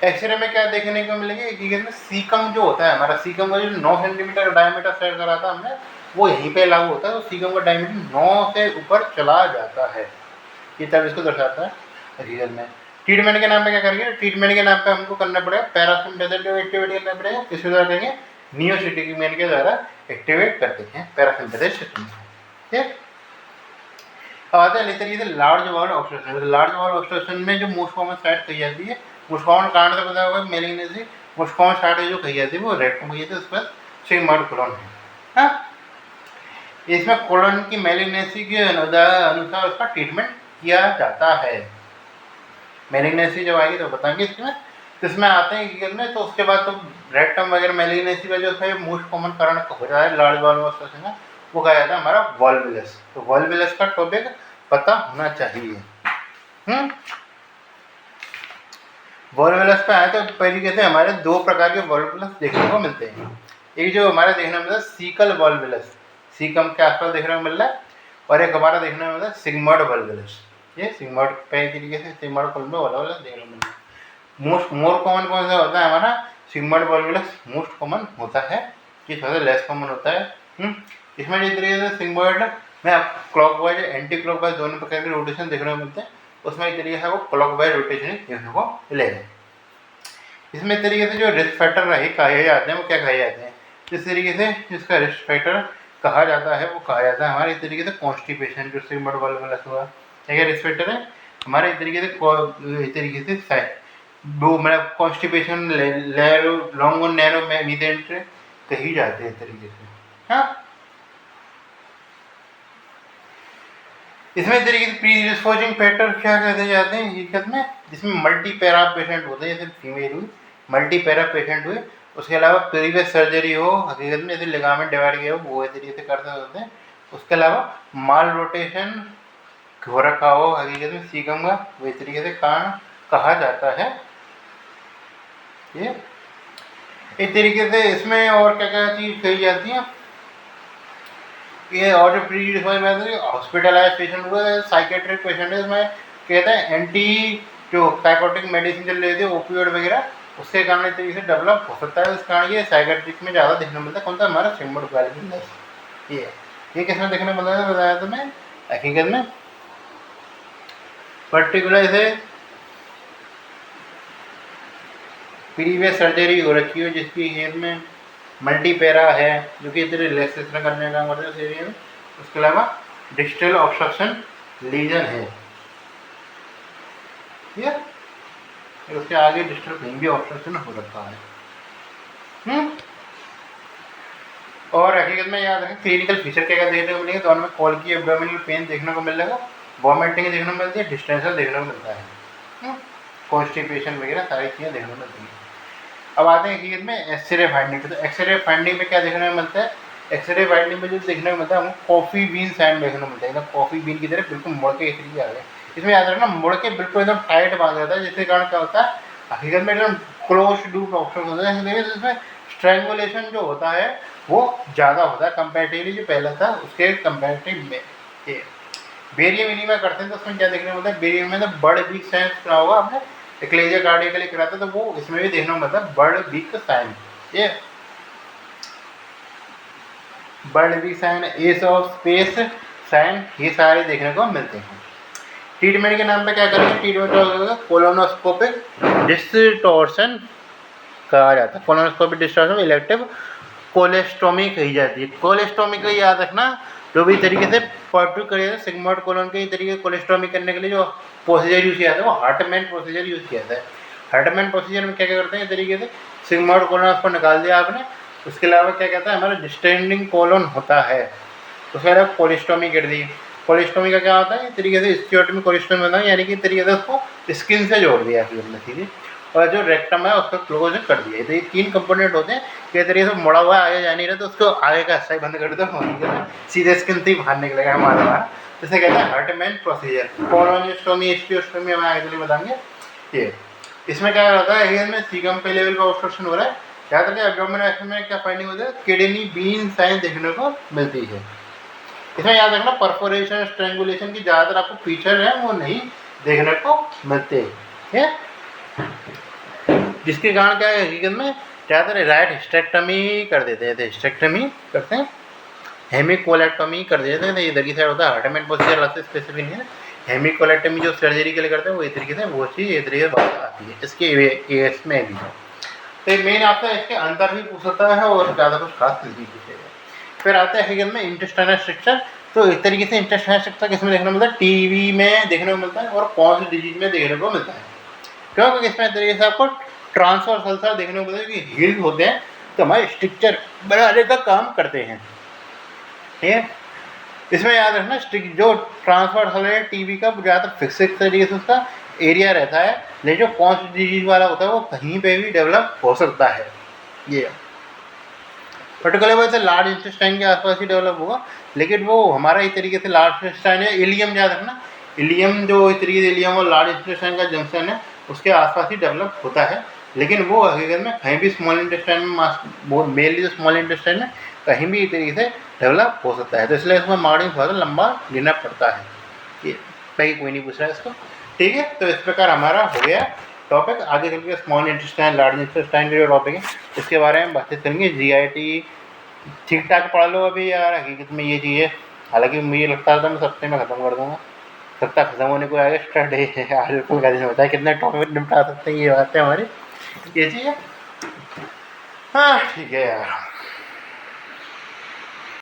एक्सरे में क्या देखने को मिलेगी? सीकम जो होता है हमारा, सीकम का जो 9 सेंटीमीटर डायमीटर सेट करा था हमने, वो यहीं पे लागू होता है। तो सीकम का डायमीटर 9 से ऊपर चला जाता है। ये तब इसको दर्शाता है हकीकत में। ट्रीटमेंट के नाम पे क्या करेंगे? ट्रीटमेंट के नाम पे हमको करना पड़ेगा पैरासिम्पैथेटिक एक्टिविटी करना पड़ेगा। किसके द्वारा करेंगे? नियोसिटिक के द्वारा एक्टिवेट करते हैं पैरासिम्पैथेटिक सिस्टम। ठीक, अब आते हैं इस तरीके से large wall obstruction. Large wall obstruction में जो मोस्ट कॉमन साइट कही जाती है, मोस्ट कॉमन कारण तो पता होगा मेलिग्नेंसी, मोस्ट कॉमन साइट जो कही जाती है वो रेक्टम कही जाती है, उस पर सिग्मॉइड कोलन है। हाँ, इसमें कोलन की मेलिग्नेंसी के अनुसार उसका ट्रीटमेंट किया जाता है। मेलिग्नेंसी जब आएगी तो बताएंगे इसमें। तो इसमें आते हैं हकीकत में, तो उसके बाद तो रेक्टम वगैरह मेलिग्नेंसी का जो है मोस्ट कॉमन कारण हो रहा है लार्ज वॉल ऑब्स्ट्रक्शन का, वो कहा जाता है हमारा वॉल्वुलस। तो वॉल्वुलस का टॉपिक पता होना चाहिए। वॉल्वुलस पे आए तो तरीके से हमारे 2 प्रकार के वॉल्वुलस देखने को मिलते हैं। एक जो हमारा देखने को मिलता है सीकल वॉल्वुलस, सीकम के आसपास देखने को मिल रहा है, और एक हमारा देखने को मिलता है सिग्मॉइड वॉल्वुलस। ये सिग्मॉइड पे तरीके से सिग्मॉइड कोलन में वॉल्वुलस देखने को मिलता है। मोर कॉमन कौन सा होता है? हमारा सिग्मॉइड वॉल्वुलस मोस्ट कॉमन होता है, ये थोड़ा सा लेस कॉमन होता है। इसमें जिस तरीके से सिग्मॉइड में क्लॉकवाइज एंटी क्लॉकवाइज दोनों प्रकार के रोटेशन देखने को मिलते हैं, उसमें एक तरीके से वो क्लॉकवाइज रोटेशन देखने को मिलेगा। इसमें एक तरीके से जो रिस्क फैक्टर रहे कहे जाते हैं, वो क्या कहे जाते हैं? जिस तरीके से जिसका रिस्क फैक्टर कहा जाता है वो कहा जाता है हमारे इस तरीके से कॉन्स्टिपेशन, जो सिग्मॉइड वॉल्वुलस हुआ, क्या रिस्क फैक्टर है हमारे इस तरीके से वो मतलब कॉन्स्टिपेशन, लॉन्ग और नैरो मीथेन कही जाते हैं इस तरीके से। हाँ, इसमें तरीके से प्रीडिस्पोजिंग फैक्टर क्या कहते जाते हैं हकीकत में? जिसमें मल्टी पैरा पेशेंट होते हैं, जैसे फीमेल हुई, मल्टी पैरा पेशेंट हुए, उसके अलावा प्रीवियस सर्जरी हो हकीकत में, जैसे लिगामेंट डिवाइड किया हो, वो इस तरीके से करते होते हैं। उसके अलावा माल रोटेशन हो रखा हो हकीकत में सीकम का, वो इस तरीके से कारण कहा जाता है। ये इस तरीके से इसमें और क्या क्या चीज़ कही जाती है? ये और जो प्री डिफाइंड हॉस्पिटलाइज पेशेंट हुआ है, साइकेट्रिक पेशेंट है, इसमें कहते हैं एंटी जो साइकोटिक मेडिसिन चल रही थी ओपियोइड वगैरह, उसके कारण इस तरीके से डेवलप हो सकता है। उस कारण ये साइकेट्रिक में ज़्यादा देखने को मिलता है। कौन सा हमारा सिग्मोइड क्वालिटी ये किसमें देखने को मिलता है बताया तो मैं हकीकत में पर्टिकुलर इसे प्रीवियस सर्जरी हो रखी हो जिसकी हेड में मल्टीपेरा है जो कि इधर रिलैक्सेशन करने का मतलब इस एरिया में। उसके अलावा डिस्टल ऑब्स्ट्रक्शन लीजन है ठीक है, फिर उसके आगे डिस्टल कहीं भी ऑब्स्ट्रक्शन हो रखा है। और हकीकत में याद रखें क्लिनिकल फीचर क्या क्या देखने को मिलेंगे, तो उनमें कॉल की एब्डोमिनल पेन देखने को मिलेगा, वॉमिटिंग देखने को मिलती है, डिस्टेंशन देखने को मिलता है, कॉन्स्टिपेशन वगैरह सारी चीज़ें देखने को मिलती हैं। अब आते हैं हकीकत में एक्सरे फाइंडिंग पे। तो एक्सरे फाइंडिंग में क्या देखने को मिलता है, एक्सरे फाइंडिंग में जो देखने को मिलता है हमको कॉफ़ी बीन साइन देखने को मिलता है, एकदम कॉफ़ी बीन की तरह बिल्कुल मुड़ के इस तरीके आ गए। इसमें याद रखना मुड़ के बिल्कुल एकदम टाइट बांध जाता है, जिसके कारण क्या होता है हकीकत में एकदम क्लोज डूप ऑप्शन होता है, इसमें स्ट्रैंगुलेशन जो होता है वो ज़्यादा होता है कंपेरेटिवली जो पहला था उसके कंपेरेटिव में। ये बेरियम मिनिमा करते हैं तो उसमें क्या देखने को मिलता है, बेरियम में तो बर्ड बीक साइन सुना होगा आपने, एक्लेजिया कार्डिया के लिए कराता है, तो वो इसमें भी देखने को मिलता है बर्ड बीक साइन, ये bird beak sign, ace of spades sign, ये सारे देखने को मिलते हैं। ट्रीटमेंट के नाम पे क्या करेंगे, ट्रीटमेंट कोलोनोस्कोपिक डिस्टॉर्शन कहा जाता है, कोलोनोस्कोपिक डिस्टॉर्शन इलेक्टिव कोलेस्टोमी कही जाती है। कोलेस्टोमी का याद रखना, जो भी तरीके से पर्टिकुलर सिग्मोइड कोलोन के तरीके कोलेस्टोमी करने के लिए जो प्रोसीजर यूज़ किया जाता है वो हार्टमैन प्रोसीजर यूज़ किया जाता है। हार्टमैन प्रोसीजर में क्या क्या करते हैं इस तरीके से सिग्मोइड कोलोन को निकाल दिया आपने, उसके अलावा क्या कहता है हमारा डिस्टेंडिंग कोलोन होता है, उसके अलावा कोलेस्टोमी कर दी। कोलेस्टोमी का क्या होता है, इस तरीके से स्टियोटमी कोलेस्टोमी होता है, यानी कि तरीके से उसको स्किन से जोड़ दिया ठीक है, और जो रेक्टम है उसको क्लोज कर दिया। तो ये 3 कंपोनेंट होते हैं कि तरीके से मुड़ा हुआ आगे जा नहीं रहा तो उसको आगे का हिस्सा ही बंद कर दो, सीधे स्किन से ही बाहर निकलेगा हमारे वहाँ, जिसे कहते हैं हार्टमैन प्रोसीजर। कोलोनोस्टोमी स्टियोटमी हम आगे बताएंगे। ये इसमें क्या होता है, इसमें सीकम पे लेवल पर ऑब्स्ट्रक्शन हो रहा है, याद रखिए एब्डोमिनल में क्या फाइंडिंग होता है, किडनी बीन साइन देखने को मिलती है। इसमें याद रखना परफोरेशन स्ट्रैंगुलेशन की ज़्यादातर आपको फीचर है वो नहीं देखने को मिलते हैं, जिसके कारण क्या है हकीकत में ज़्यादातर राइट हिस्टेक्टमी कर देते हैं, हिस्टेक्टमी करते हैं, हेमिकोलेक्टमी कर देते हैं, तो इधर की साइड होता है हार्टमैन प्रोसीजर अलग से स्पेसिफिक नहीं है। हेमिकोलेक्टमी जो सर्जरी के लिए करते हैं वो इस तरीके से वो चीज़ इस तरीके से बात आती है, इसके इसमें भी है। तो मेन आपका इसके अंदर भी पूछ सकता है और ज़्यादा कुछ खास नहीं पूछेगा। फिर आता है हकीकत में इंटेस्टाइनल स्ट्रक्चर। तो इस तरीके से इंटेस्टाइनल स्ट्रक्चर किसमें देखने को मिलता है, टीवी में देखने को मिलता है, और कौन सी डिजीज में देखने को मिलता है, क्योंकि इसमें तरीके से आपको ट्रांसफर सल्सर देखने को मिलता है कि हील होते हैं तो हमारे स्ट्रक्चर बनाने का काम करते हैं, ठीक है। इसमें याद रखना जो ट्रांसफर सल्सर टीवी का ज़्यादातर फिक्स तरीके से उसका एरिया रहता है, लेकिन जो कौन सी डिजीज वाला होता है वो कहीं पे भी डेवलप हो सकता है। ये पर्टिकुलर वैसे लार्ज इंटेस्टाइन के आसपास ही डेवलप होगा, लेकिन वो हमारा इस तरीके से लार्ज इंटेस्टाइन है, इलियम याद रखना, इलियम जो इस तरीके से इलियम और लार्ज इंटेस्टाइन का जंक्शन है उसके आसपास ही डेवलप होता है, लेकिन वो हकीकत में कहीं भी स्मॉल इंटेस्टाइन में मेनली जो स्मॉल इंटेस्टाइन में कहीं भी इस तरीके से डेवलप हो सकता है। तो इसलिए इसमें मार्जिन थोड़ा सा लंबा लेना पड़ता है, ये कहीं कोई नहीं पूछ रहा है इसको, ठीक है। तो इस प्रकार हमारा हो गया टॉपिक। आगे चल के स्मॉल इंटेस्टाइन लार्ज इंटेस्टाइन के जो टॉपिक है इसके बारे में बातचीत करेंगे। GIT ठीक ठाक पढ़ लो अभी यार, हकीकत में ये चीज़ है, हालांकि मुझे लगता था मैं सप्ताह में ख़त्म कर दूँगा, सप्ताह खत्म होने को आगे स्टार्ट है, आज कल का दिन होता है, कितने टॉपिक निपटा सकते हैं, ये बात है हमारी, ये चीज़ है। हाँ ठीक है यार।